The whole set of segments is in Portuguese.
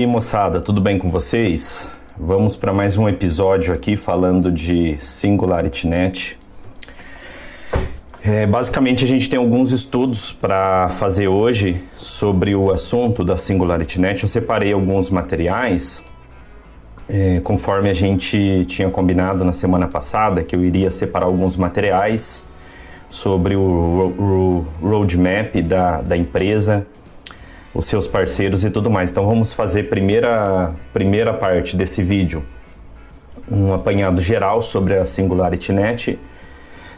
E moçada, tudo bem com vocês? Vamos para mais um episódio aqui falando de SingularityNet. Basicamente a gente tem alguns estudos para fazer hoje sobre o assunto da SingularityNet. Eu separei alguns materiais, conforme a gente tinha combinado na semana passada, que eu iria separar alguns materiais sobre o roadmap da empresa, os seus parceiros e tudo mais. Então vamos fazer primeira parte desse vídeo, um apanhado geral sobre a SingularityNet.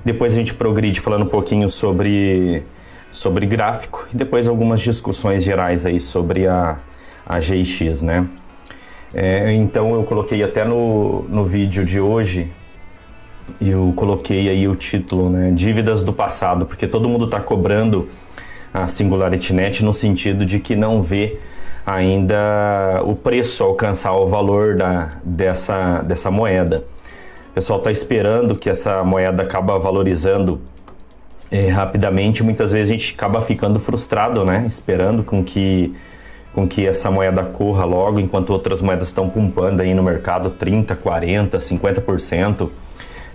Depois a gente progride falando um pouquinho sobre gráfico e depois algumas discussões gerais aí sobre a GIX, né? Então eu coloquei até no vídeo de hoje, eu coloquei aí o título, né? Dívidas do passado, porque todo mundo está cobrando a SingularityNet no sentido de que não vê ainda o preço alcançar o valor dessa moeda. O pessoal está esperando que essa moeda acaba valorizando rapidamente. Muitas vezes a gente acaba ficando frustrado, né? Esperando com que essa moeda corra logo, enquanto outras moedas estão pumpando aí no mercado 30%, 40%, 50%.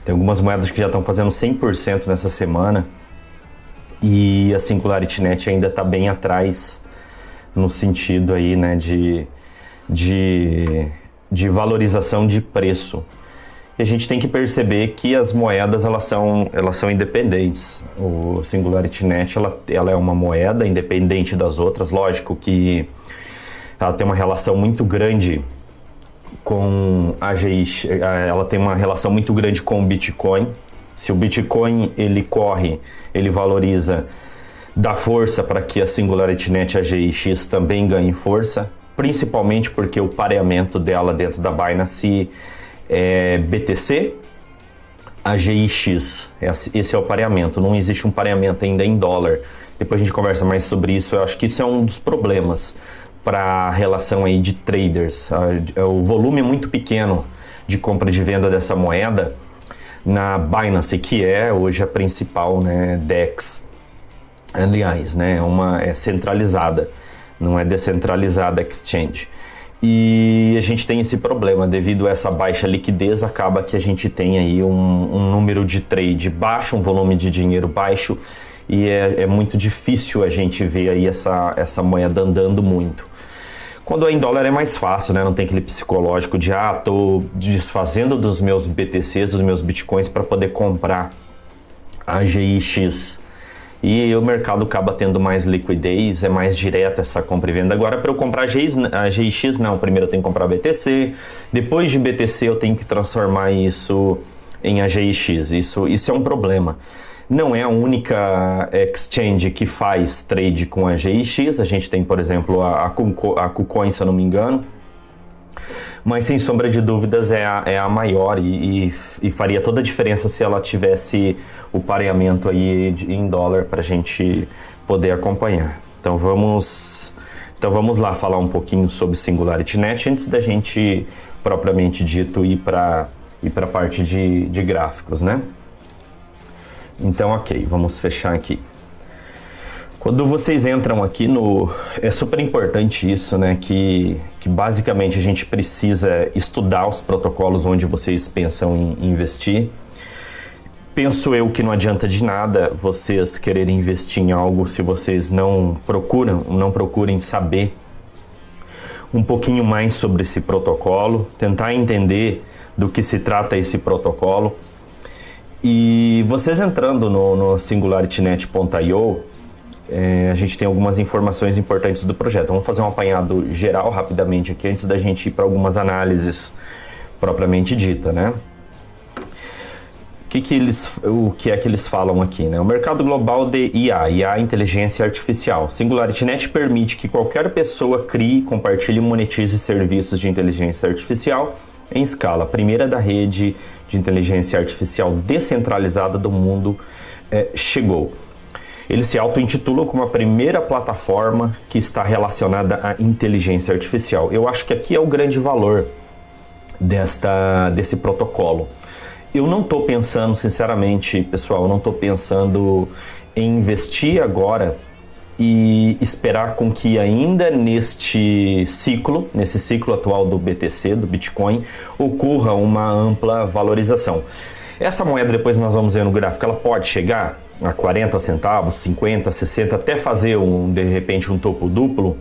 Tem algumas moedas que já estão fazendo 100% nessa semana. E a SingularityNet ainda está bem atrás no sentido aí, né, de valorização de preço. E a gente tem que perceber que as moedas elas são independentes. O SingularityNet ela é uma moeda independente das outras. Lógico que ela tem uma relação muito grande com a GIX, ela tem uma relação muito grande com o Bitcoin. Se o Bitcoin ele valoriza, dá força para que a SingularityNet, a GIX, também ganhe força, principalmente porque o pareamento dela dentro da Binance é BTC, a GIX. Esse é o pareamento, não existe um pareamento ainda em dólar. Depois a gente conversa mais sobre isso. Eu acho que isso é um dos problemas para a relação aí de traders. O volume é muito pequeno de compra e de venda dessa moeda na Binance, que é hoje a principal, né, DEX. Aliás, né, é centralizada, não é descentralizada exchange. E a gente tem esse problema, devido a essa baixa liquidez, acaba que a gente tem aí um número de trade baixo, um volume de dinheiro baixo, e é muito difícil a gente ver aí essa moeda andando muito. Quando é em dólar é mais fácil, né? Não tem aquele psicológico de tô desfazendo dos meus BTCs, dos meus Bitcoins para poder comprar a GIX. E o mercado acaba tendo mais liquidez, é mais direto essa compra e venda. Agora, para eu comprar a GIX, não. Primeiro eu tenho que comprar BTC, depois de BTC eu tenho que transformar isso em AGIX. Isso é um problema. Não é a única exchange que faz trade com a GIX. A gente tem, por exemplo, a KuCoin, se eu não me engano. Mas, sem sombra de dúvidas, é a maior e faria toda a diferença se ela tivesse o pareamento aí em dólar para a gente poder acompanhar. Então vamos lá falar um pouquinho sobre SingularityNet antes da gente, propriamente dito, ir para a parte de gráficos, né? Então, ok, vamos fechar aqui. Quando vocês entram aqui é super importante isso, né? Que basicamente a gente precisa estudar os protocolos onde vocês pensam em investir. Penso eu que não adianta de nada vocês quererem investir em algo se vocês não procurem saber um pouquinho mais sobre esse protocolo, tentar entender do que se trata esse protocolo. E vocês entrando no SingularityNet.io, a gente tem algumas informações importantes do projeto. Vamos fazer um apanhado geral rapidamente aqui, antes da gente ir para algumas análises propriamente dita, né? O que é que eles falam aqui, né? O mercado global de IA, inteligência artificial. SingularityNet permite que qualquer pessoa crie, compartilhe e monetize serviços de inteligência artificial em escala. A primeira da rede de inteligência artificial descentralizada do mundo chegou. Eles se auto-intitulam como a primeira plataforma que está relacionada à inteligência artificial. Eu acho que aqui é o grande valor desse protocolo. Eu não estou pensando, sinceramente, pessoal, eu não estou pensando em investir agora e esperar com que ainda nesse ciclo atual do BTC, do Bitcoin, ocorra uma ampla valorização. Essa moeda, depois nós vamos ver no gráfico, ela pode chegar a 40 centavos, 50, 60, até fazer de repente um topo duplo,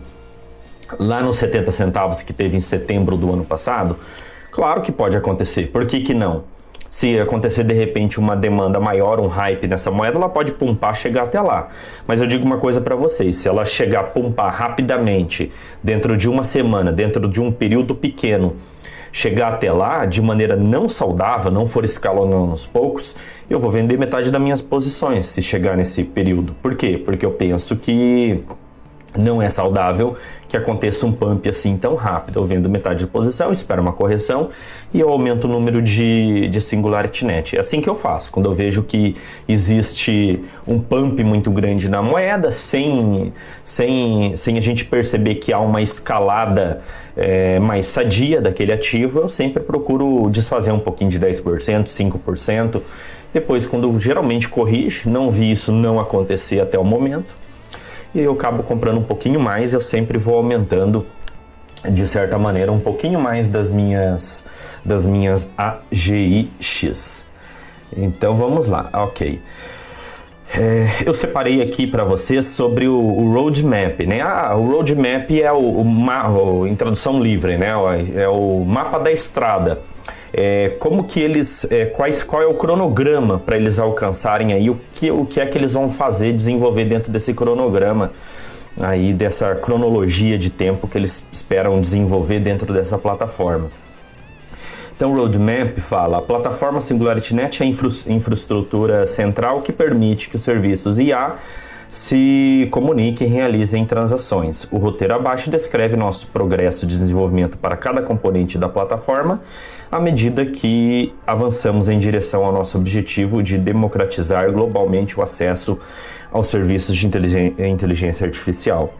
lá nos 70 centavos que teve em setembro do ano passado. Claro que pode acontecer, por que não? Se acontecer de repente uma demanda maior, um hype nessa moeda, ela pode pumpar, chegar até lá. Mas eu digo uma coisa para vocês, se ela chegar a pumpar rapidamente, dentro de uma semana, dentro de um período pequeno, chegar até lá de maneira não saudável, não for escalonando aos poucos, eu vou vender metade das minhas posições se chegar nesse período. Por quê? Porque eu penso que não é saudável que aconteça um pump assim tão rápido. Eu vendo metade de posição, espero uma correção e eu aumento o número de Singularity Net. É assim que eu faço. Quando eu vejo que existe um pump muito grande na moeda, sem a gente perceber que há uma escalada mais sadia daquele ativo, eu sempre procuro desfazer um pouquinho de 10%, 5%. Depois, quando geralmente corrige, não vi isso não acontecer até o momento, e eu acabo comprando um pouquinho mais, eu sempre vou aumentando, de certa maneira, um pouquinho mais das minhas AGIX. Então vamos lá, ok. Eu separei aqui para vocês sobre o roadmap, né? O roadmap é em tradução livre, né? É o mapa da estrada. Como que eles, qual é o cronograma para eles alcançarem aí, o que é que eles vão fazer, desenvolver dentro desse cronograma aí, dessa cronologia de tempo que eles esperam desenvolver dentro dessa plataforma. Então o roadmap fala: a plataforma Singularity Net é a infraestrutura central que permite que os serviços IA se comuniquem e realizem transações. O roteiro abaixo descreve nosso progresso de desenvolvimento para cada componente da plataforma à medida que avançamos em direção ao nosso objetivo de democratizar globalmente o acesso aos serviços de inteligência artificial.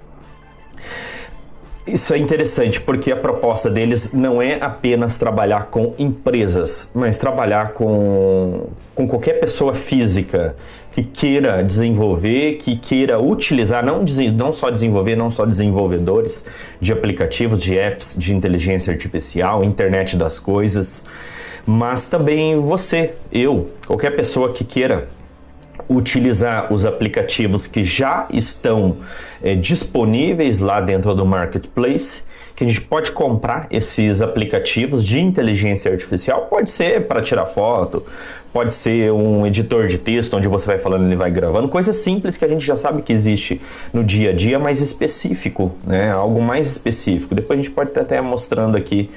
Isso é interessante porque a proposta deles não é apenas trabalhar com empresas, mas trabalhar com qualquer pessoa física que queira desenvolver, que queira utilizar, não só desenvolver, não só desenvolvedores de aplicativos, de apps de inteligência artificial, internet das coisas, mas também você, qualquer pessoa que queira utilizar os aplicativos que já estão disponíveis lá dentro do Marketplace, que a gente pode comprar esses aplicativos de inteligência artificial. Pode ser para tirar foto, pode ser um editor de texto onde você vai falando e ele vai gravando, coisa simples que a gente já sabe que existe no dia a dia, mas específico, né? Algo mais específico. Depois a gente pode estar até mostrando aqui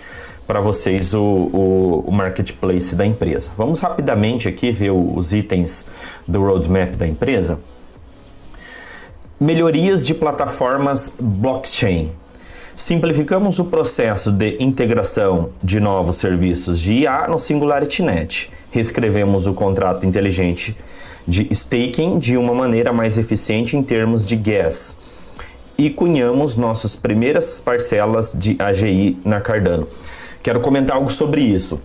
para vocês o marketplace da empresa. Vamos rapidamente aqui ver os itens do roadmap da empresa. Melhorias de plataformas blockchain. Simplificamos o processo de integração de novos serviços de IA no Singularity Net. Reescrevemos o contrato inteligente de staking de uma maneira mais eficiente em termos de gas. E cunhamos nossas primeiras parcelas de AGI na Cardano. Quero comentar algo sobre isso.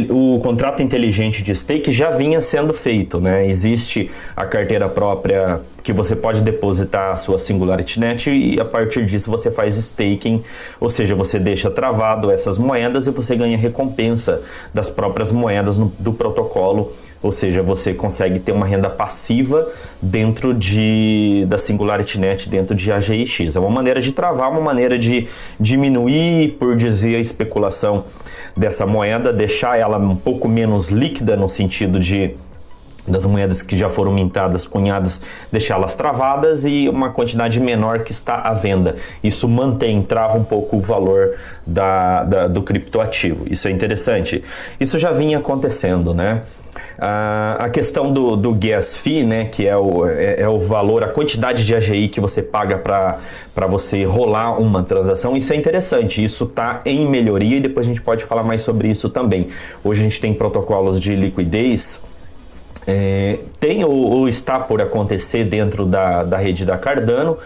O contrato inteligente de stake já vinha sendo feito, né? Existe a carteira própria que você pode depositar a sua Singularity Net e a partir disso você faz staking, ou seja, você deixa travado essas moedas e você ganha recompensa das próprias moedas do protocolo, ou seja, você consegue ter uma renda passiva dentro da Singularity Net, dentro de AGIX. É uma maneira de travar, uma maneira de diminuir, por dizer, a especulação dessa moeda, deixar ela um pouco menos líquida no sentido das moedas que já foram mintadas, cunhadas, deixá-las travadas e uma quantidade menor que está à venda. Isso trava um pouco o valor do criptoativo. Isso é interessante. Isso já vinha acontecendo, né? A questão do gas fee, né, que é o valor, a quantidade de AGI que você paga para você rolar uma transação, isso é interessante, isso está em melhoria e depois a gente pode falar mais sobre isso também. Hoje a gente tem protocolos de liquidez Tem ou está por acontecer dentro da rede da Cardano,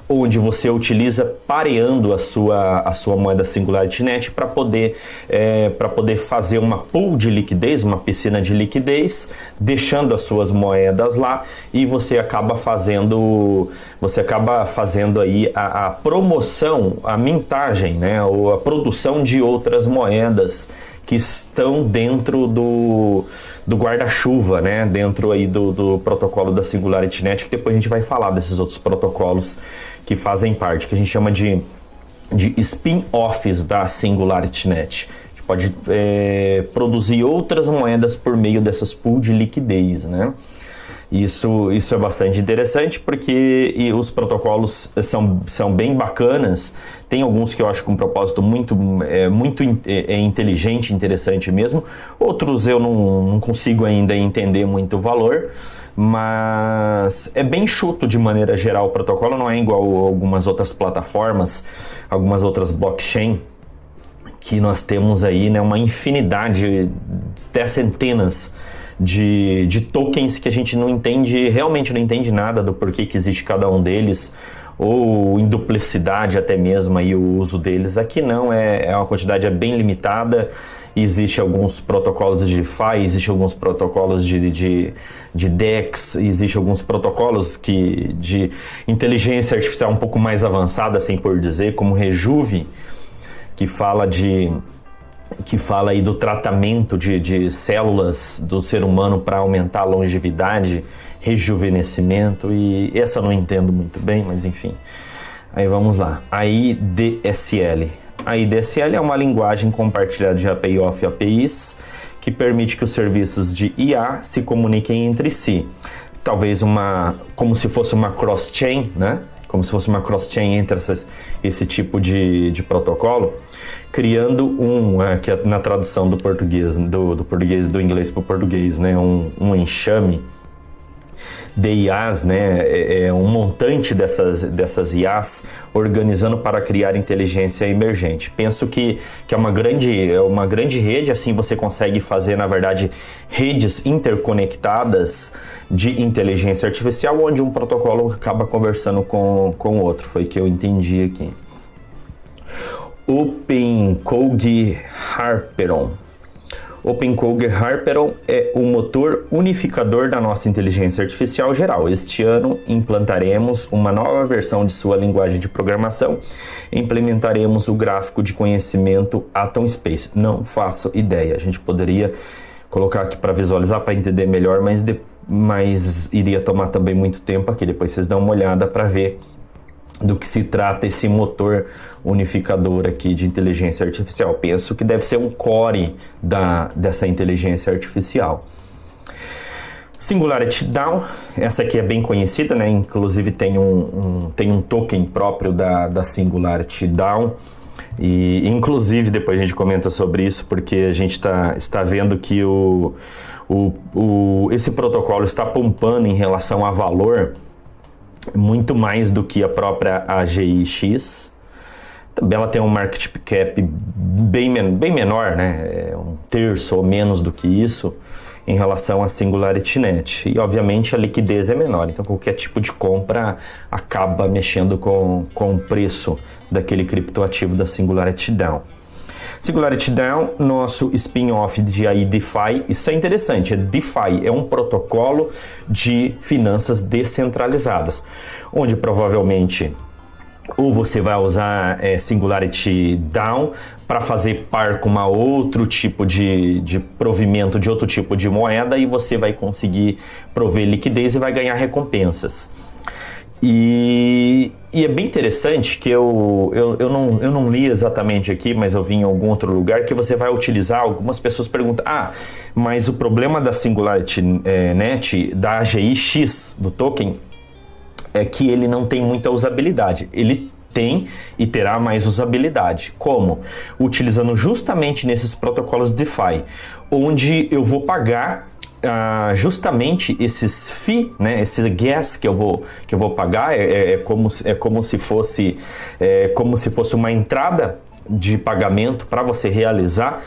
onde você utiliza pareando a sua moeda Singularity Net para poder fazer uma pool de liquidez, uma piscina de liquidez, deixando as suas moedas lá, e você acaba fazendo aí a promoção, a mintagem, né, ou a produção de outras moedas que estão dentro do guarda-chuva, né, dentro aí do protocolo da Singularity Net, que depois a gente vai falar desses outros protocolos que fazem parte, que a gente chama de spin-offs da Singularity Net. A gente pode produzir outras moedas por meio dessas pools de liquidez, né? Isso é bastante interessante, porque os protocolos são bem bacanas. Tem alguns que eu acho com um propósito muito inteligente, interessante mesmo. Outros eu não consigo ainda entender muito o valor, mas é bem chuto de maneira geral o protocolo. Não é igual a algumas outras plataformas, algumas outras blockchain, que nós temos aí, né, uma infinidade, até centenas de tokens que a gente realmente não entende nada do porquê que existe cada um deles, ou em duplicidade até mesmo aí o uso deles. Aqui não, é uma quantidade bem limitada. Existe alguns protocolos de DeFi, existe alguns protocolos de DEX, existe alguns protocolos de inteligência artificial um pouco mais avançada, assim por dizer, como Rejuve, que fala aí do tratamento de células do ser humano para aumentar a longevidade, rejuvenescimento, e essa eu não entendo muito bem, mas enfim. Aí vamos lá, a IDSL. A IDSL é uma linguagem compartilhada de API of APIs que permite que os serviços de IA se comuniquem entre si. Talvez como se fosse uma cross-chain, né? Como se fosse uma cross-chain entre esse tipo de protocolo, criando que é na tradução do português, do inglês para o português, né? Um enxame de IAs, né? Um montante dessas IAs organizando para criar inteligência emergente. Penso que é uma grande rede. Assim você consegue fazer, na verdade, redes interconectadas de inteligência artificial, onde um protocolo acaba conversando com o outro. Foi o que eu entendi aqui. OpenCode Harperon. OpenCode Harperon é o motor unificador da nossa inteligência artificial geral. Este ano implantaremos uma nova versão de sua linguagem de programação. Implementaremos o gráfico de conhecimento Atom Space. Não faço ideia. A gente poderia colocar aqui para visualizar, para entender melhor, mas iria tomar também muito tempo aqui. Depois vocês dão uma olhada para ver do que se trata esse motor unificador aqui de inteligência artificial. Penso que deve ser um core dessa inteligência artificial. Singularity DAO, essa aqui é bem conhecida, né? Inclusive tem um token próprio da Singularity DAO, e inclusive depois a gente comenta sobre isso, porque a gente está vendo que esse protocolo está pumpando em relação a valor muito mais do que a própria AGIX. Também ela tem um market cap bem menor, né? Um terço ou menos do que isso em relação à Singularity Net. E obviamente a liquidez é menor, então qualquer tipo de compra acaba mexendo com o preço daquele criptoativo da Singularity DAO. Singularity DAO, nosso spin-off de aí DeFi, isso é interessante. DeFi é um protocolo de finanças descentralizadas, onde provavelmente ou você vai usar Singularity DAO para fazer par com outro tipo de provimento de outro tipo de moeda, e você vai conseguir prover liquidez e vai ganhar recompensas. E é bem interessante que eu não li exatamente aqui, mas eu vi em algum outro lugar que você vai utilizar. Algumas pessoas perguntam: mas o problema da Singularity Net, da AGIX, do token, é que ele não tem muita usabilidade. Ele tem e terá mais usabilidade. Como? Utilizando justamente nesses protocolos DeFi, onde eu vou pagar justamente esses FII, né, esse gas que eu vou pagar, como se fosse uma entrada de pagamento para você realizar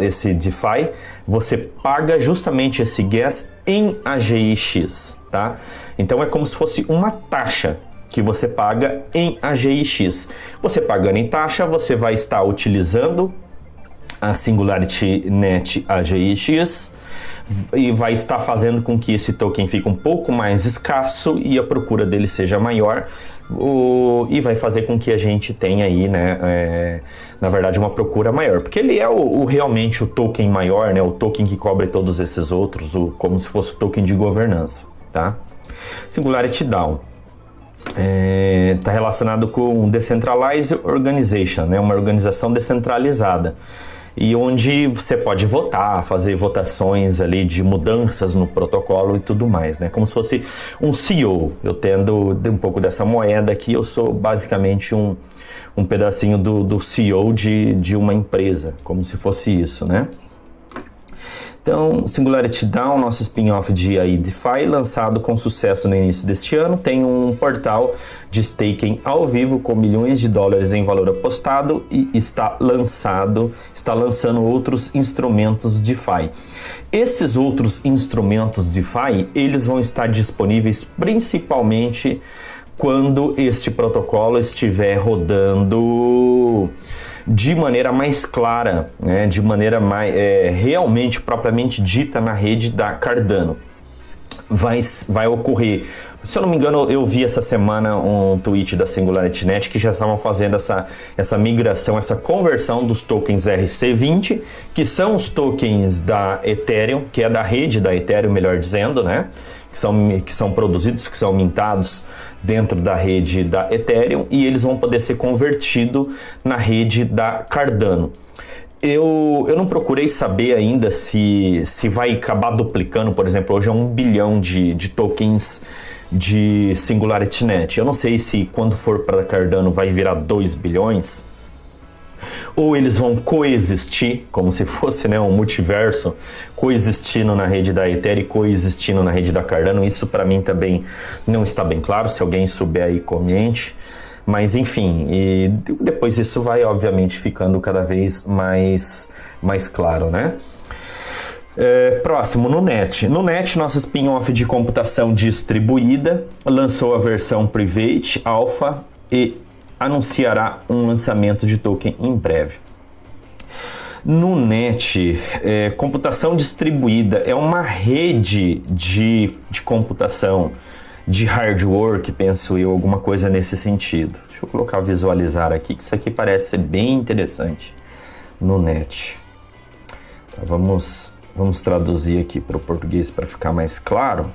esse DeFi, você paga justamente esse gas em AGIX, tá? Então é como se fosse uma taxa que você paga em AGIX. Você pagando em taxa, você vai estar utilizando a Singularity Net AGIX e vai estar fazendo com que esse token fique um pouco mais escasso e a procura dele seja maior, e vai fazer com que a gente tenha aí, né, na verdade, uma procura maior, porque ele é realmente o token maior, né, o token que cobre todos esses outros, como se fosse o token de governança, tá? Singularity DAO está relacionado com Decentralized Organization, né, uma organização descentralizada, e onde você pode votar, fazer votações ali de mudanças no protocolo e tudo mais, né? Como se fosse um CEO. Eu tendo um pouco dessa moeda aqui, eu sou basicamente um pedacinho do CEO de uma empresa, como se fosse isso, né? Então, Singularity DAO, nosso spin-off de AI DeFi, lançado com sucesso no início deste ano, tem um portal de staking ao vivo com milhões de dólares em valor apostado e está lançando outros instrumentos DeFi. Esses outros instrumentos DeFi, eles vão estar disponíveis principalmente quando este protocolo estiver rodando de maneira mais clara, né, de maneira mais realmente propriamente dita na rede da Cardano. Vai ocorrer, se eu não me engano, eu vi essa semana um tweet da Singularity Net que já estavam fazendo essa migração, essa conversão dos tokens RC20, que são os tokens da Ethereum, que é da rede da Ethereum, melhor dizendo, né? Que são produzidos, que são mintados dentro da rede da Ethereum, e eles vão poder ser convertidos na rede da Cardano. Eu não procurei saber ainda se vai acabar duplicando, por exemplo, hoje é 1 bilhão de tokens de Singularity Net. Eu não sei se quando for para Cardano vai virar 2 bilhões, ou eles vão coexistir, como se fosse, né, um multiverso, coexistindo na rede da Ethereum e coexistindo na rede da Cardano. Isso para mim também não está bem claro, se alguém souber aí comente. Mas enfim, e depois isso vai obviamente ficando cada vez mais claro, né? Próximo, Nunet. Nunet, nosso spin-off de computação distribuída, lançou a versão Private Alpha e anunciará um lançamento de token em breve. Nunet, computação distribuída, é uma rede de computação, de hard work, penso eu, alguma coisa nesse sentido. Deixa eu colocar visualizar aqui, que isso aqui parece ser bem interessante. Nunet. Tá, vamos traduzir aqui para o português para ficar mais claro.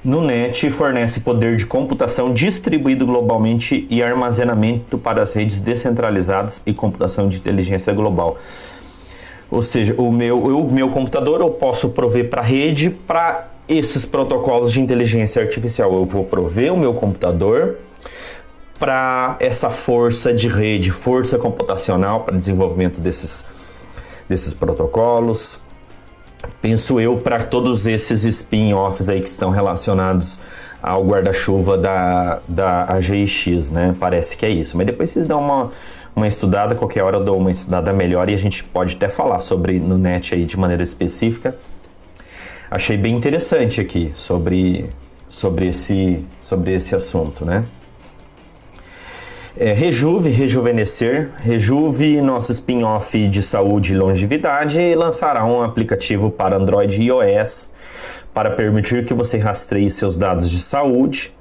Nunet fornece poder de computação distribuído globalmente e armazenamento para as redes descentralizadas e computação de inteligência global. Ou seja, o meu computador eu posso prover para a rede para esses protocolos de inteligência artificial. Eu vou prover o meu computador para essa força de rede, força computacional para desenvolvimento desses protocolos. Penso eu, para todos esses spin-offs aí que estão relacionados ao guarda-chuva da AGIX, né? Parece que é isso. Mas depois vocês dão uma estudada, qualquer hora eu dou uma estudada melhor e a gente pode até falar sobre Nunet aí de maneira específica. Achei bem interessante aqui sobre esse assunto, né? Rejuvenescer. Rejuve, nosso spin-off de saúde e longevidade, lançará um aplicativo para Android e iOS para permitir que você rastreie seus dados de saúde.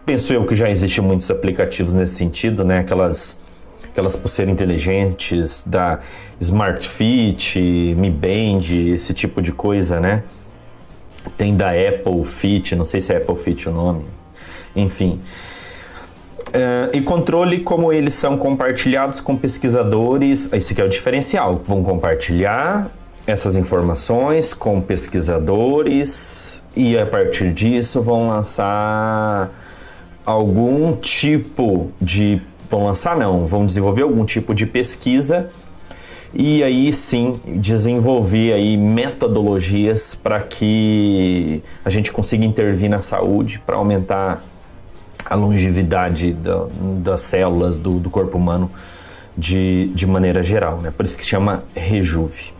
Penso eu que já existem muitos aplicativos nesse sentido, né? Aquelas pulseiras inteligentes da Smart Fit, Mi Band, esse tipo de coisa, né? Tem da Apple Fit, não sei se é Apple Fit o nome. Enfim. E controle como eles são compartilhados com pesquisadores. Esse aqui é o diferencial. Vão compartilhar essas informações com pesquisadores e a partir disso vão lançar algum tipo de... vão desenvolver algum tipo de pesquisa e aí sim desenvolver aí metodologias para que a gente consiga intervir na saúde para aumentar a longevidade das células do corpo humano de maneira geral, né? Por isso que se chama Rejuve.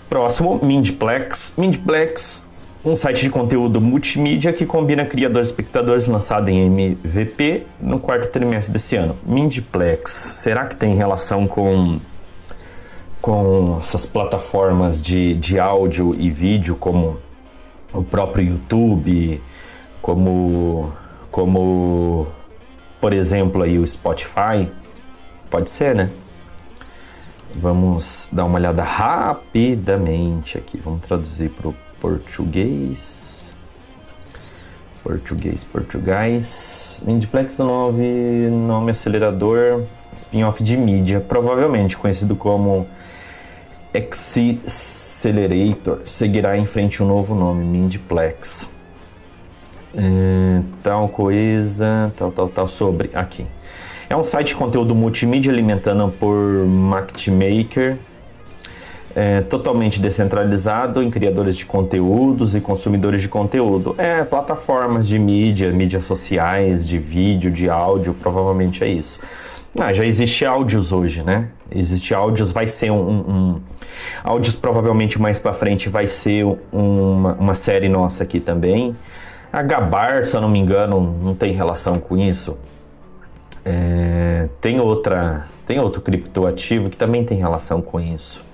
Próximo, Mindplex. Mindplex, um site de conteúdo multimídia que combina criadores e espectadores, lançado em MVP no quarto trimestre desse ano. Mindplex, será que tem relação com essas plataformas de áudio e vídeo, como o próprio YouTube, como por exemplo aí o Spotify? Pode ser, né? Vamos dar uma olhada rapidamente aqui. Vamos traduzir para o português. Mindplex é o nome acelerador, spin-off de mídia, provavelmente conhecido como Accelerator. Seguirá em frente um novo nome, Mindplex. Tal coisa, tal, sobre, aqui. É um site de conteúdo multimídia alimentado por MarketMaker, totalmente descentralizado em criadores de conteúdos e consumidores de conteúdo. Plataformas de mídias sociais, de vídeo, de áudio, provavelmente é isso. Já existe áudios hoje, né? Existe áudios, vai ser áudios provavelmente mais pra frente vai ser uma série nossa aqui também. A Gabar, se eu não me engano, não tem relação com isso. Tem outro criptoativo que também tem relação com isso.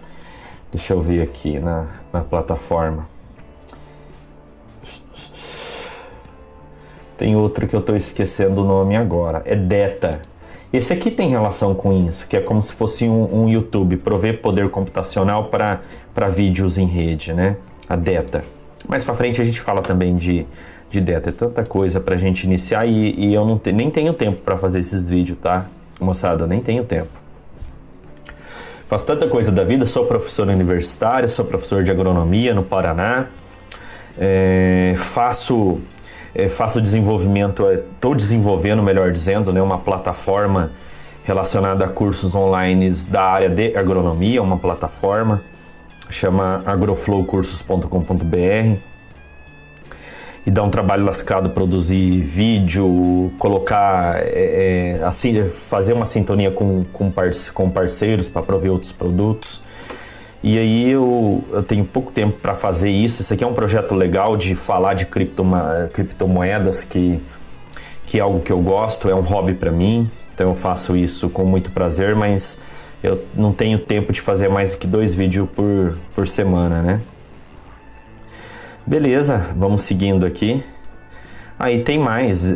Deixa eu ver aqui na plataforma. Tem outro que eu estou esquecendo o nome agora. É Deta. Esse aqui tem relação com isso, que é como se fosse um YouTube, prover poder computacional para vídeos em rede, né? A Deta. Mais para frente a gente fala também de Deta. É tanta coisa pra gente iniciar e eu nem tenho tempo para fazer esses vídeos, tá? Moçada, eu nem tenho tempo. Faço tanta coisa da vida, sou professor universitário, sou professor de agronomia no Paraná, faço desenvolvimento, estou desenvolvendo, melhor dizendo, né, uma plataforma relacionada a cursos online da área de agronomia, uma plataforma, chama agroflowcursos.com.br, e dá um trabalho lascado produzir vídeo, colocar, assim, fazer uma sintonia com parceiros para prover outros produtos. E aí eu tenho pouco tempo para fazer isso. Esse aqui é um projeto legal de falar de criptomoedas, que é algo que eu gosto, é um hobby para mim. Então eu faço isso com muito prazer, mas eu não tenho tempo de fazer mais do que 2 vídeos por semana, né? Beleza, vamos seguindo aqui. Aí tem mais,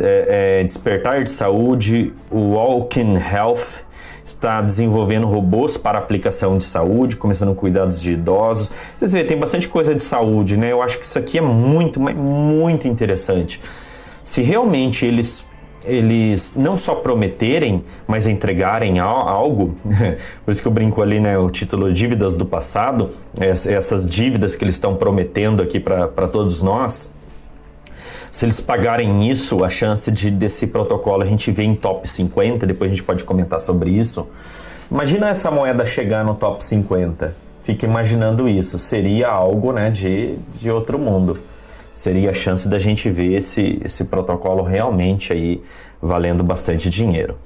Despertar de Saúde, o Walking Health está desenvolvendo robôs para aplicação de saúde, começando com cuidados de idosos. Vocês veem, tem bastante coisa de saúde, né? Eu acho que isso aqui é muito, muito interessante. Se realmente eles não só prometerem, mas entregarem algo, por isso que eu brinco ali, né, o título Dívidas do Passado, essas dívidas que eles estão prometendo aqui para todos nós, se eles pagarem isso, a chance desse protocolo a gente ver em top 50, depois a gente pode comentar sobre isso. Imagina essa moeda chegar no top 50, fica imaginando isso, seria algo, né, de outro mundo. Seria a chance da gente ver esse protocolo realmente aí valendo bastante dinheiro.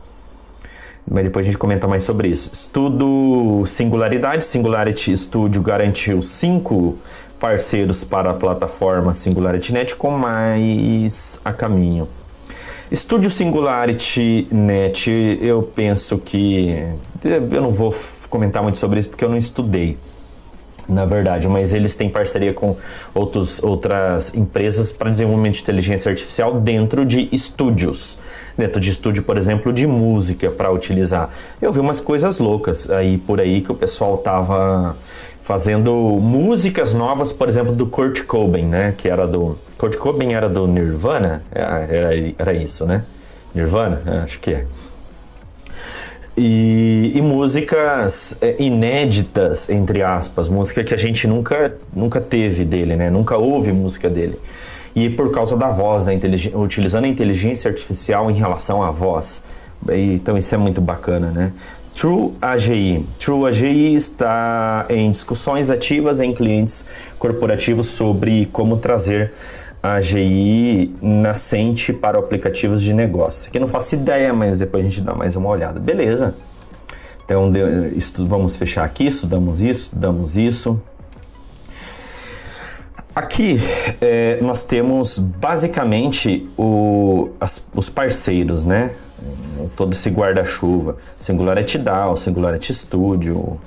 Mas depois a gente comenta mais sobre isso. Estudo Singularity Studio garantiu 5 parceiros para a plataforma SingularityNet, com mais a caminho. Estúdio SingularityNet, eu penso que... eu não vou comentar muito sobre isso porque eu não estudei, na verdade, mas eles têm parceria com outras empresas para desenvolvimento de inteligência artificial dentro de estúdios. Dentro de estúdio, por exemplo, de música para utilizar. Eu vi umas coisas loucas aí por aí que o pessoal tava fazendo músicas novas, por exemplo, do Kurt Cobain, né? Kurt Cobain era do Nirvana? Era isso, né? Nirvana? Acho que é. E músicas inéditas, entre aspas, música que a gente nunca teve dele, né? Nunca ouve música dele. E por causa da voz, utilizando a inteligência artificial em relação à voz. Então isso é muito bacana, né? True AGI está em discussões ativas em clientes corporativos sobre como trazer a AGI nascente para aplicativos de negócio. Aqui não faço ideia, mas depois a gente dá mais uma olhada. Beleza. Então, vamos fechar aqui, estudamos isso. Aqui nós temos basicamente os parceiros, né? Todo esse guarda-chuva. Singularity DAO, Singularity Studio,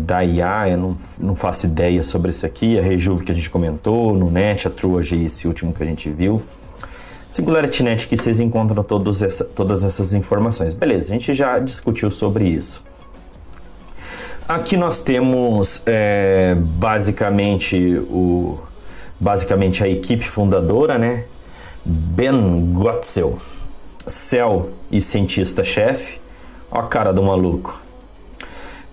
da IA, eu não faço ideia sobre isso aqui. A Rejuve que a gente comentou, no Net, a True AGI, esse último que a gente viu. Singularity Net, que vocês encontram todas essas informações. Beleza, a gente já discutiu sobre isso. Aqui nós temos basicamente a equipe fundadora, né? Ben Gottzel, CEO e cientista-chefe. Ó a cara do maluco.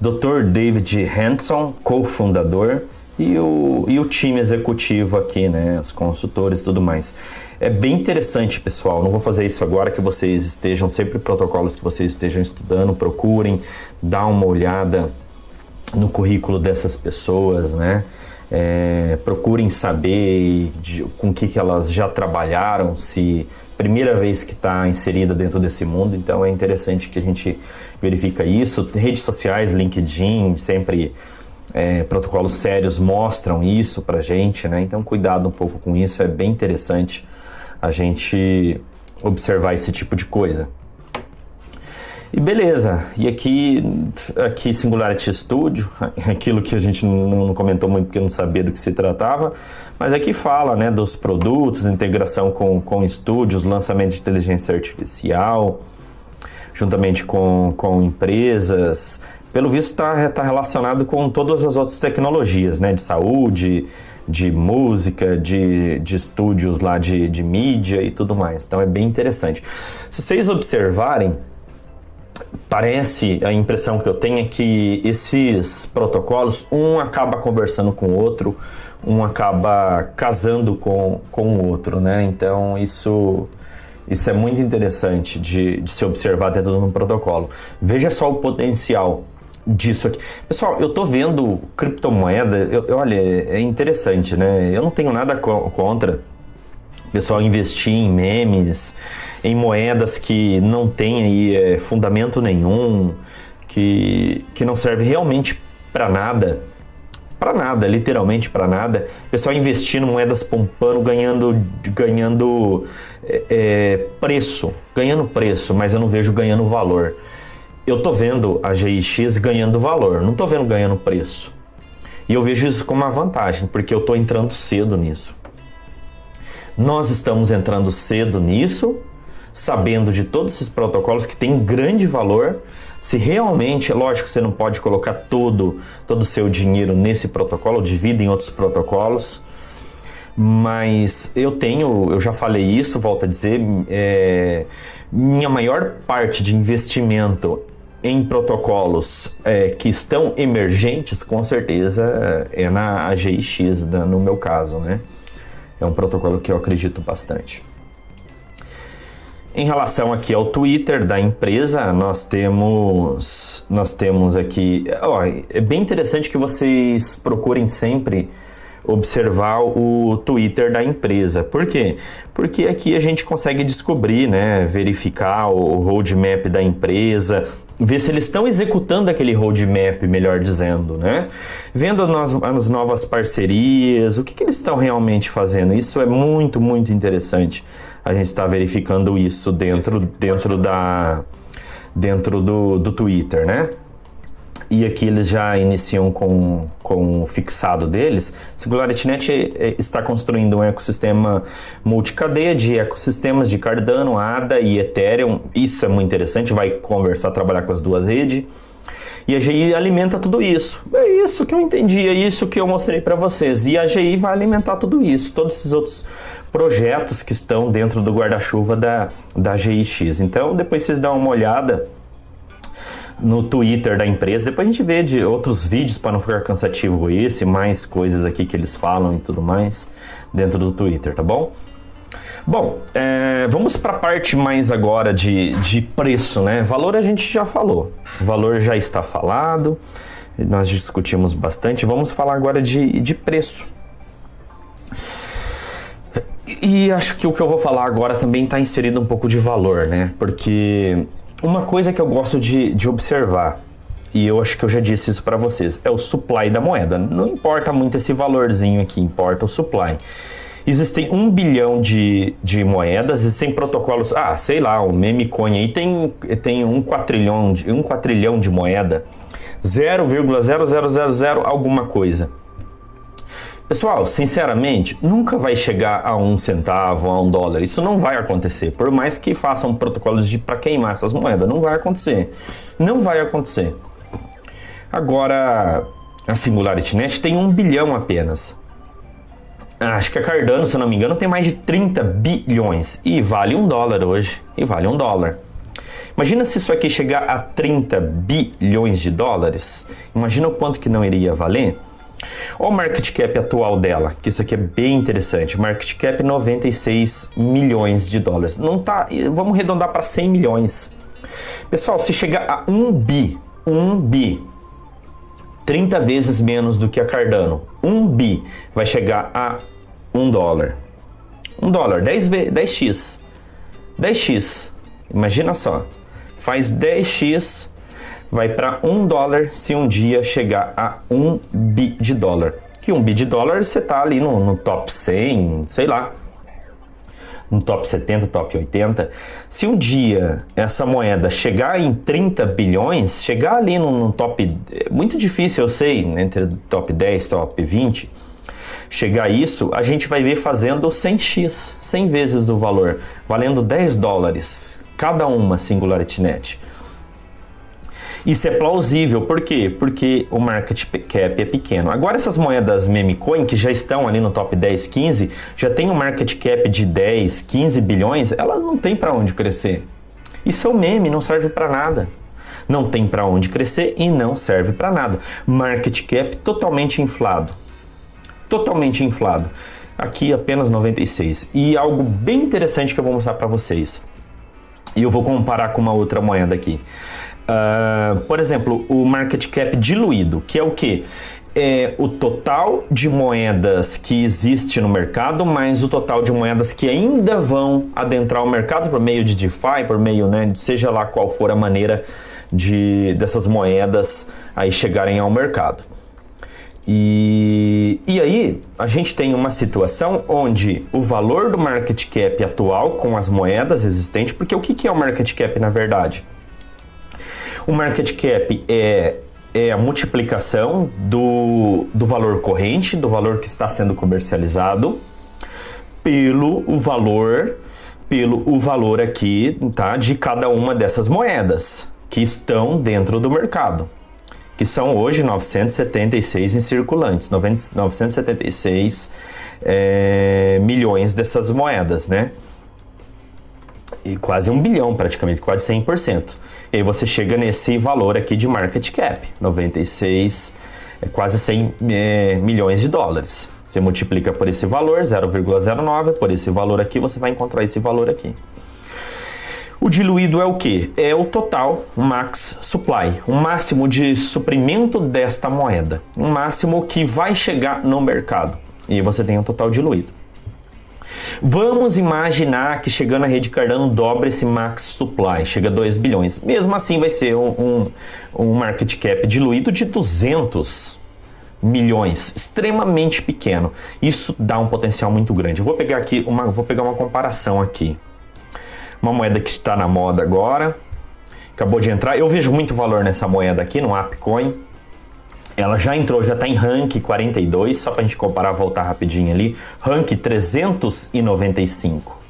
Dr. David Hanson, cofundador, e o time executivo aqui, né? Os consultores e tudo mais. É bem interessante, pessoal. Não vou fazer isso agora, que vocês estejam sempre protocolos que vocês estejam estudando, procurem, dá uma olhada no currículo dessas pessoas, né? Procurem saber com que elas já trabalharam, se primeira vez que está inserida dentro desse mundo. Então é interessante que a gente verifica isso. Redes sociais, LinkedIn, sempre protocolos sérios mostram isso pra gente, né? Então cuidado um pouco com isso, é bem interessante a gente observar esse tipo de coisa. E beleza, e aqui Singularity Studio, aquilo que a gente não comentou muito porque não sabia do que se tratava, mas aqui fala, né, dos produtos, integração com estúdios, lançamento de inteligência artificial, juntamente com empresas. Pelo visto está relacionado com todas as outras tecnologias, né, de saúde, de música, de estúdios lá de mídia e tudo mais. Então é bem interessante. Se vocês observarem, a impressão que eu tenho é que esses protocolos, um acaba conversando com o outro, um acaba casando com o outro, né? Então isso é muito interessante de se observar dentro de um protocolo. Veja só o potencial disso aqui. Pessoal, eu tô vendo criptomoeda, olha, é interessante, né? Eu não tenho nada contra o pessoal investir em memes, em moedas que não tem aí fundamento nenhum, que não serve realmente para nada, literalmente para nada. O pessoal investindo em moedas pompando, ganhando preço, mas eu não vejo ganhando valor. Eu tô vendo a GIX ganhando valor, não tô vendo ganhando preço. E eu vejo isso como uma vantagem, porque eu tô entrando cedo nisso. Nós estamos entrando cedo nisso, sabendo de todos esses protocolos que têm grande valor. Se realmente, é lógico que você não pode colocar todo o seu dinheiro nesse protocolo, divida em outros protocolos, mas eu já falei isso, volto a dizer, minha maior parte de investimento em protocolos que estão emergentes, com certeza, é na AGIX, no meu caso, né? É um protocolo que eu acredito bastante. Em relação aqui ao Twitter da empresa, nós temos aqui... é bem interessante que vocês procurem sempre observar o Twitter da empresa. Por quê? Porque aqui a gente consegue descobrir, né, verificar o roadmap da empresa, ver se eles estão executando aquele roadmap, melhor dizendo, né? Vendo as novas parcerias, o que eles estão realmente fazendo. Isso é muito, muito interessante. A gente está verificando isso dentro do Twitter, né? E aqui eles já iniciam com o fixado deles. SingularityNet está construindo um ecossistema multicadeia de ecossistemas de Cardano, ADA e Ethereum. Isso é muito interessante, vai conversar, trabalhar com as duas redes. E a AGI alimenta tudo isso. É isso que eu entendi, é isso que eu mostrei para vocês. E a AGI vai alimentar tudo isso, todos esses outros projetos que estão dentro do guarda-chuva da AGIX. Então, depois vocês dão uma olhada no Twitter da empresa. Depois a gente vê de outros vídeos para não ficar cansativo mais coisas aqui que eles falam e tudo mais dentro do Twitter, tá bom? Bom, vamos para a parte mais agora de preço, né? Valor a gente já falou, o valor já está falado, nós discutimos bastante. Vamos falar agora de preço. E acho que o que eu vou falar agora também está inserido um pouco de valor, né? Porque uma coisa que eu gosto de observar, e eu acho que eu já disse isso para vocês, é o supply da moeda. Não importa muito esse valorzinho aqui, importa o supply. Existem 1 bilhão de moedas, existem protocolos, sei lá, o meme coin aí tem um quatrilhão de moeda, 0,0000 alguma coisa. Pessoal, sinceramente, nunca vai chegar a 1 centavo, a 1 dólar. Isso não vai acontecer. Por mais que façam protocolos para queimar essas moedas, não vai acontecer. Não vai acontecer. Agora, a Singularity Net tem 1 bilhão apenas. Acho que a Cardano, se eu não me engano, tem mais de 30 bilhões. E vale 1 dólar hoje. E vale 1 dólar. Imagina se isso aqui chegar a 30 bilhões de dólares. Imagina o quanto que não iria valer. Olha o market cap atual dela, que isso aqui é bem interessante. Market cap 96 milhões de dólares. Não tá, vamos arredondar para 100 milhões. Pessoal, se chegar a 1 bi, 30 vezes menos do que a Cardano. 1 bi vai chegar a 1 dólar. 1 dólar, 10x. 10x. Imagina só. Faz 10x, vai para 1 dólar se um dia chegar a 1 bi de dólar. Que 1 bi de dólar você tá ali no top 100, sei lá. No top 70, top 80. Se um dia essa moeda chegar em 30 bilhões, chegar ali no top... É muito difícil, eu sei, entre top 10 e top 20. Chegar a isso, a gente vai ver fazendo 100x, 100 vezes o valor, valendo 10 dólares. Cada uma Singularity Net. Isso é plausível, por quê? Porque o market cap é pequeno. Agora essas moedas meme coin, que já estão ali no top 10, 15, já tem um market cap de 10, 15 bilhões, elas não tem para onde crescer. Isso é um meme, não serve para nada. Não tem para onde crescer e não serve para nada. Market cap totalmente inflado. Totalmente inflado. Aqui apenas 96. E algo bem interessante que eu vou mostrar para vocês. E eu vou comparar com uma outra moeda aqui. Por exemplo, o market cap diluído, que é o que? É o total de moedas que existe no mercado, mais o total de moedas que ainda vão adentrar o mercado por meio de DeFi, por meio, né, de seja lá qual for a maneira dessas moedas aí chegarem ao mercado. E aí a gente tem uma situação onde o valor do market cap atual com as moedas existentes, porque o que é o market cap na verdade? O market cap é a multiplicação do valor corrente, do valor que está sendo comercializado, pelo valor aqui, tá, de cada uma dessas moedas que estão dentro do mercado, que são hoje 976 em circulantes, 976 milhões dessas moedas, né? E quase 1 bilhão praticamente, quase 100%. E aí você chega nesse valor aqui de market cap, 96, quase 100 milhões de dólares. Você multiplica por esse valor, 0,09, por esse valor aqui, você vai encontrar esse valor aqui. O diluído é o que? É o total max supply, o máximo de suprimento desta moeda, o máximo que vai chegar no mercado. E você tem um total diluído. Vamos imaginar que chegando a rede Cardano dobra esse max supply, chega a 2 bilhões. Mesmo assim vai ser um market cap diluído de 200 milhões, extremamente pequeno. Isso dá um potencial muito grande. Eu vou pegar aqui vou pegar uma comparação aqui. Uma moeda que está na moda agora, acabou de entrar. Eu vejo muito valor nessa moeda aqui, no Appcoin. Ela já entrou, já está em rank 42, só para a gente comparar, voltar rapidinho ali. Rank 395.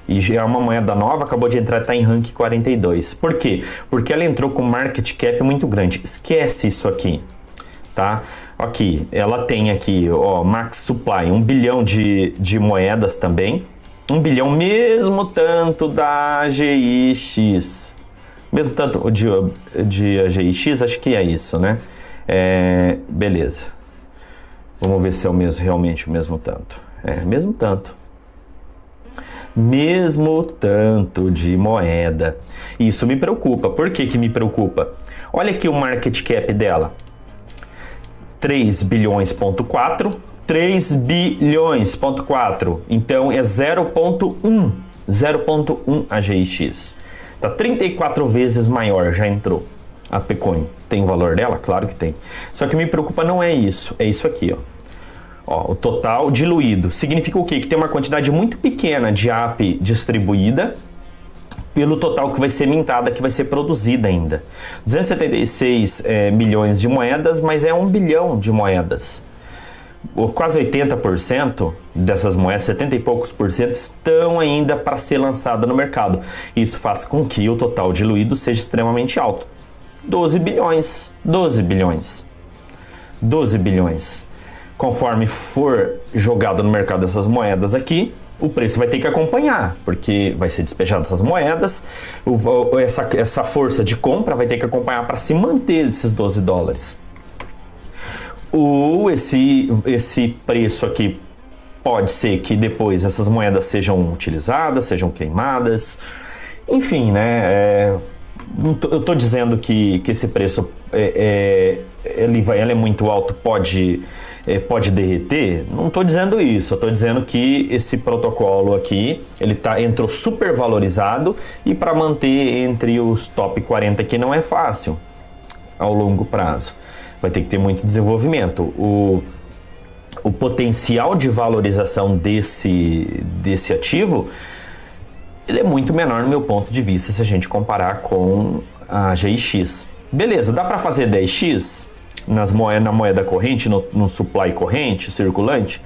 E já é uma moeda nova, acabou de entrar, está em rank 42. Por quê? Porque ela entrou com market cap muito grande. Esquece isso aqui, tá? Aqui, ela tem aqui, ó, max supply, 1 bilhão de moedas também. 1 bilhão, mesmo tanto da AGIX. Mesmo tanto de AGIX, acho que é isso, né? Beleza. Vamos ver se é realmente o mesmo tanto. Mesmo tanto. Mesmo tanto de moeda. Isso me preocupa. Por que me preocupa? Olha aqui o market cap dela. 3 bilhões,4. 3 bilhões, ponto 4. Então é 0.1 AGX. Tá 34 vezes maior, já entrou. A Pcoin tem o valor dela? Claro que tem. Só que me preocupa não é isso, é isso aqui, ó. Ó, o total diluído. Significa o quê? Que tem uma quantidade muito pequena de AP distribuída pelo total que vai ser mintada, que vai ser produzida ainda. 276 milhões de moedas, mas é 1 bilhão de moedas. Quase 80% dessas moedas, 70 e poucos por cento, estão ainda para ser lançada no mercado. Isso faz com que o total diluído seja extremamente alto. 12 bilhões, 12 bilhões, 12 bilhões. Conforme for jogado no mercado essas moedas aqui, o preço vai ter que acompanhar, porque vai ser despejado essas moedas, essa força de compra vai ter que acompanhar para se manter esses 12 dólares. Ou esse preço aqui pode ser que depois essas moedas sejam utilizadas, sejam queimadas, enfim, né? Eu estou dizendo que esse preço ele é muito alto, pode derreter. Não estou dizendo isso. Eu estou dizendo que esse protocolo aqui entrou super valorizado e para manter entre os top 40 aqui não é fácil ao longo prazo. Vai ter que ter muito desenvolvimento. O potencial de valorização desse ativo ele é muito menor no meu ponto de vista se a gente comparar com a GX. Beleza, dá para fazer 10x na moeda corrente, no supply corrente, circulante?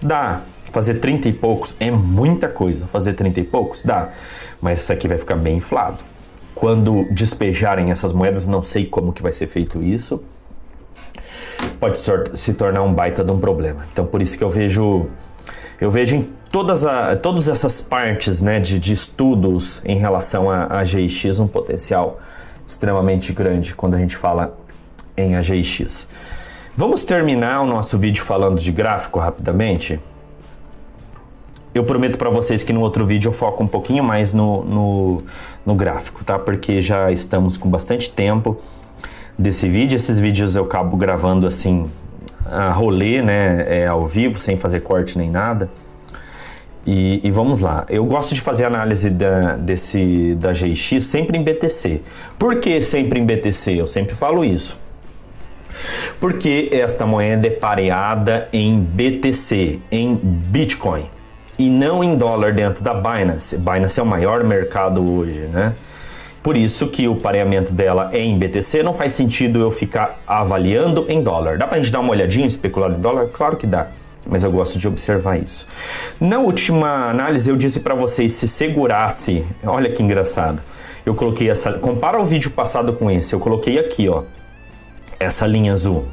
Dá. Fazer 30 e poucos é muita coisa. Fazer 30 e poucos? Dá. Mas isso aqui vai ficar bem inflado. Quando despejarem essas moedas, não sei como que vai ser feito isso, pode se tornar um baita de um problema. Então por isso que eu vejo em todas essas partes, né, de estudos em relação a AGX um potencial extremamente grande quando a gente fala em AGX. Vamos terminar o nosso vídeo falando de gráfico rapidamente. Eu prometo para vocês que no outro vídeo eu foco um pouquinho mais no gráfico, tá? Porque já estamos com bastante tempo desse vídeo. Esses vídeos eu acabo gravando assim a rolê, né, ao vivo, sem fazer corte nem nada. E vamos lá. Eu gosto de fazer análise da GX sempre em BTC. Por que sempre em BTC? Eu sempre falo isso. Porque esta moeda é pareada em BTC, em Bitcoin, e não em dólar dentro da Binance. Binance é o maior mercado hoje, né? Por isso que o pareamento dela é em BTC, não faz sentido eu ficar avaliando em dólar. Dá pra gente dar uma olhadinha, especular em dólar? Claro que dá, mas eu gosto de observar isso. Na última análise eu disse para vocês se segurasse, olha que engraçado, eu coloquei compara o vídeo passado com esse, eu coloquei aqui, ó, essa linha azul,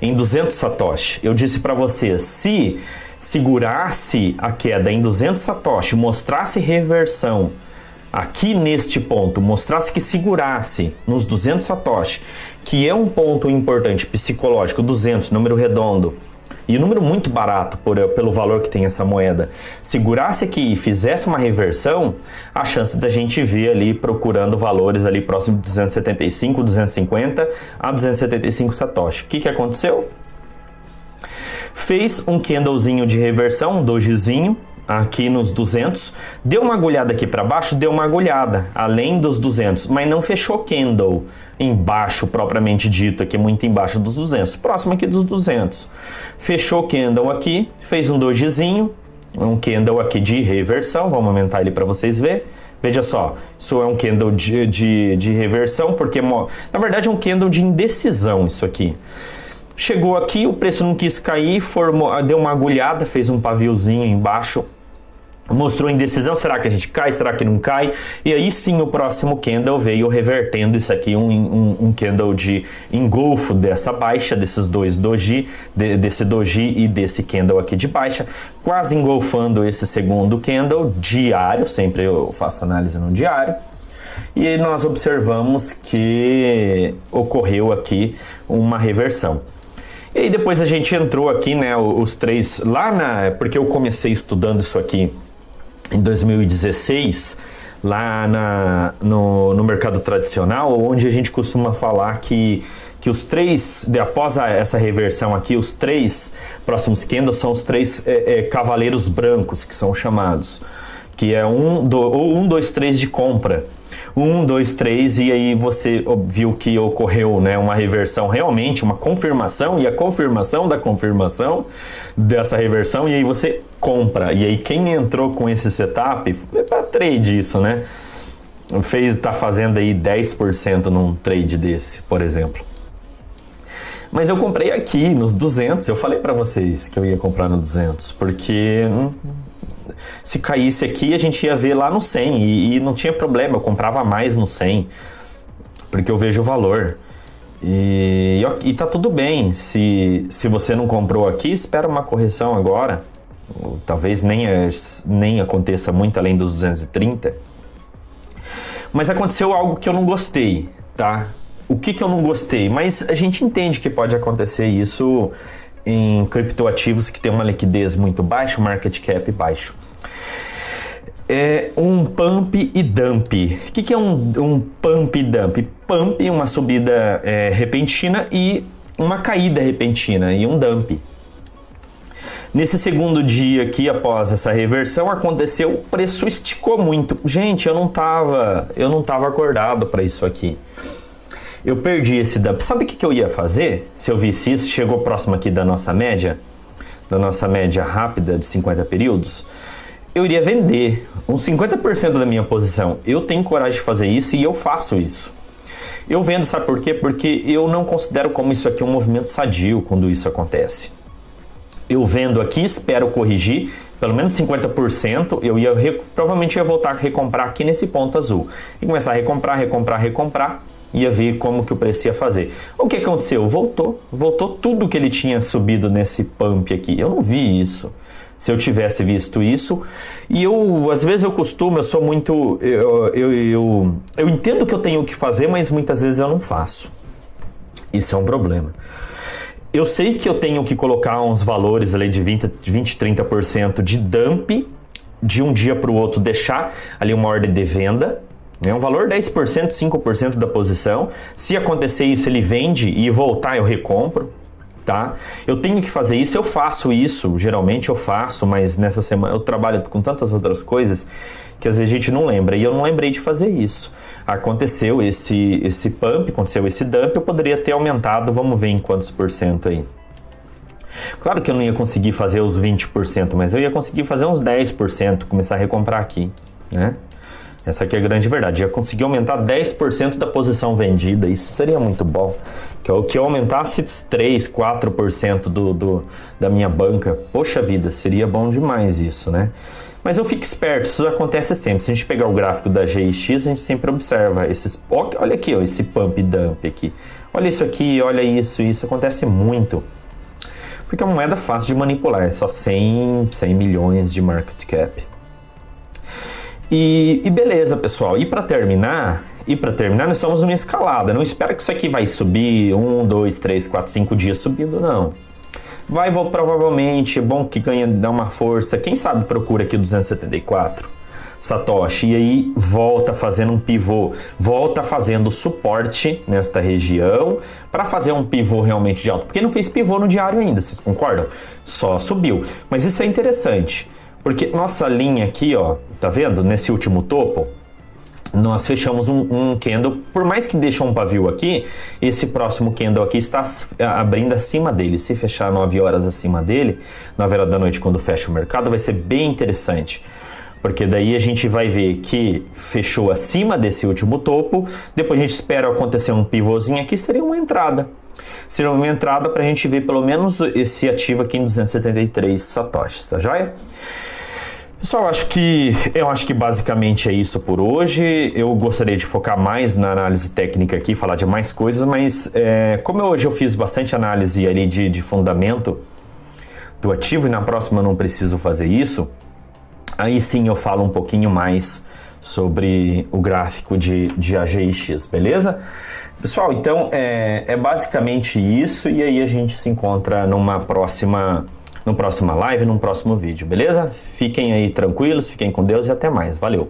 em 200 satoshi. Eu disse para vocês, se segurasse a queda em 200 satoshi, mostrasse reversão aqui neste ponto, mostrasse que segurasse nos 200 satoshi, que é um ponto importante psicológico, 200, número redondo, e um número muito barato pelo valor que tem essa moeda, segurasse aqui e fizesse uma reversão, a chance da gente ver ali procurando valores ali próximo de 275, 250 a 275 satoshi. O que aconteceu? Fez um candlezinho de reversão, um dojizinho, aqui nos 200, deu uma agulhada aqui para baixo, deu uma agulhada além dos 200, mas não fechou candle embaixo propriamente dito, aqui muito embaixo dos 200, próximo aqui dos 200. Fechou candle aqui, fez um dojizinho, um candle aqui de reversão, vamos aumentar ele para vocês verem. Veja só, isso é um candle de reversão, porque na verdade é um candle de indecisão isso aqui. Chegou aqui, o preço não quis cair, deu uma agulhada, fez um paviozinho embaixo, mostrou indecisão, será que a gente cai, será que não cai? E aí sim o próximo candle veio revertendo isso aqui, um candle de engolfo dessa baixa, desses dois doji, desse doji e desse candle aqui de baixa, quase engolfando esse segundo candle diário, sempre eu faço análise no diário. E aí nós observamos que ocorreu aqui uma reversão. E aí depois a gente entrou aqui, né, os três, porque eu comecei estudando isso aqui em 2016, lá no mercado tradicional, onde a gente costuma falar que que os três, após essa reversão aqui, os três próximos candles são os três cavaleiros brancos, que são chamados, que é 1, 2, 3 de compra. 1, 2, 3, e aí você viu que ocorreu, né, uma reversão, realmente uma confirmação, e a confirmação da confirmação dessa reversão, e aí você compra. E aí quem entrou com esse setup é para trade isso, né? Tá fazendo aí 10% num trade desse, por exemplo. Mas eu comprei aqui nos 200, eu falei para vocês que eu ia comprar no 200, porque se caísse aqui a gente ia ver lá no 100 e não tinha problema, eu comprava mais no 100, porque eu vejo o valor. E tá tudo bem, se você não comprou aqui, espera uma correção agora, talvez nem aconteça muito além dos 230. Mas aconteceu algo que eu não gostei, tá? O que eu não gostei? Mas a gente entende que pode acontecer isso em criptoativos que tem uma liquidez muito baixa, um market cap baixo. É um pump e dump. O que é um pump e dump? Pump, uma subida repentina, e uma caída repentina, e um dump. Nesse segundo dia aqui, após essa reversão, aconteceu, o preço esticou muito. Gente, eu não tava acordado para isso aqui. Eu perdi esse dump. Sabe o que eu ia fazer se eu visse isso? Chegou próximo aqui da nossa média rápida de 50 períodos. Eu iria vender uns 50% da minha posição. Eu tenho coragem de fazer isso e eu faço isso. Eu vendo, sabe por quê? Porque eu não considero como isso aqui um movimento sadio quando isso acontece. Eu vendo aqui, espero corrigir pelo menos 50%, provavelmente ia voltar a recomprar aqui nesse ponto azul. E começar a recomprar, ia ver como que o preço ia fazer. O que aconteceu? Voltou tudo que ele tinha subido nesse pump aqui. Eu não vi isso. Se eu tivesse visto isso, e às vezes eu sou muito, eu entendo que eu tenho que fazer, mas muitas vezes eu não faço. Isso é um problema. Eu sei que eu tenho que colocar uns valores ali de 20, 30% de dump, de um dia para o outro deixar ali uma ordem de venda, é um valor 10%, 5% da posição. Se acontecer isso, ele vende e voltar, eu recompro. Tá? Eu tenho que fazer isso, eu faço isso, geralmente eu faço, mas nessa semana eu trabalho com tantas outras coisas que às vezes a gente não lembra, e eu não lembrei de fazer isso. Aconteceu esse pump, aconteceu esse dump, eu poderia ter aumentado, vamos ver em quantos por cento aí. Claro que eu não ia conseguir fazer os 20%, mas eu ia conseguir fazer uns 10%, começar a recomprar aqui, né? Essa aqui é a grande verdade. Eu ia conseguir aumentar 10% da posição vendida. Isso seria muito bom. Que eu aumentasse 3, 4% da minha banca. Poxa vida, seria bom demais isso, né? Mas eu fico esperto, isso acontece sempre. Se a gente pegar o gráfico da GX, a gente sempre observa esses... Olha aqui, ó, esse pump e dump aqui. Olha isso aqui, olha isso acontece muito. Porque é uma moeda fácil de manipular. É só 100 milhões de market cap. E beleza, pessoal. E para terminar, nós estamos numa escalada. Não espera que isso aqui vai subir 1, 2, 3, 4, 5 dias subindo, não. Provavelmente, é bom que dá uma força. Quem sabe procura aqui 274 Satoshi e aí volta fazendo um pivô, volta fazendo suporte nesta região para fazer um pivô realmente de alto. Porque não fez pivô no diário ainda, vocês concordam? Só subiu. Mas isso é interessante. Porque nossa linha aqui, ó, tá vendo? Nesse último topo, nós fechamos um candle, por mais que deixe um pavio aqui, esse próximo candle aqui está abrindo acima dele. Se fechar 9 horas acima dele, 9 horas da noite, quando fecha o mercado, vai ser bem interessante. Porque daí a gente vai ver que fechou acima desse último topo, depois a gente espera acontecer um pivôzinho aqui, seria uma entrada. Seria uma entrada para a gente ver pelo menos esse ativo aqui em 273 satoshis, tá joia? Pessoal, eu acho que basicamente é isso por hoje. Eu gostaria de focar mais na análise técnica aqui, falar de mais coisas, mas como hoje eu fiz bastante análise ali de fundamento do ativo e na próxima eu não preciso fazer isso, aí sim eu falo um pouquinho mais sobre o gráfico de AGX, beleza? Pessoal, então é basicamente isso, e aí a gente se encontra numa próxima live, num próximo vídeo, beleza? Fiquem aí tranquilos, fiquem com Deus e até mais. Valeu!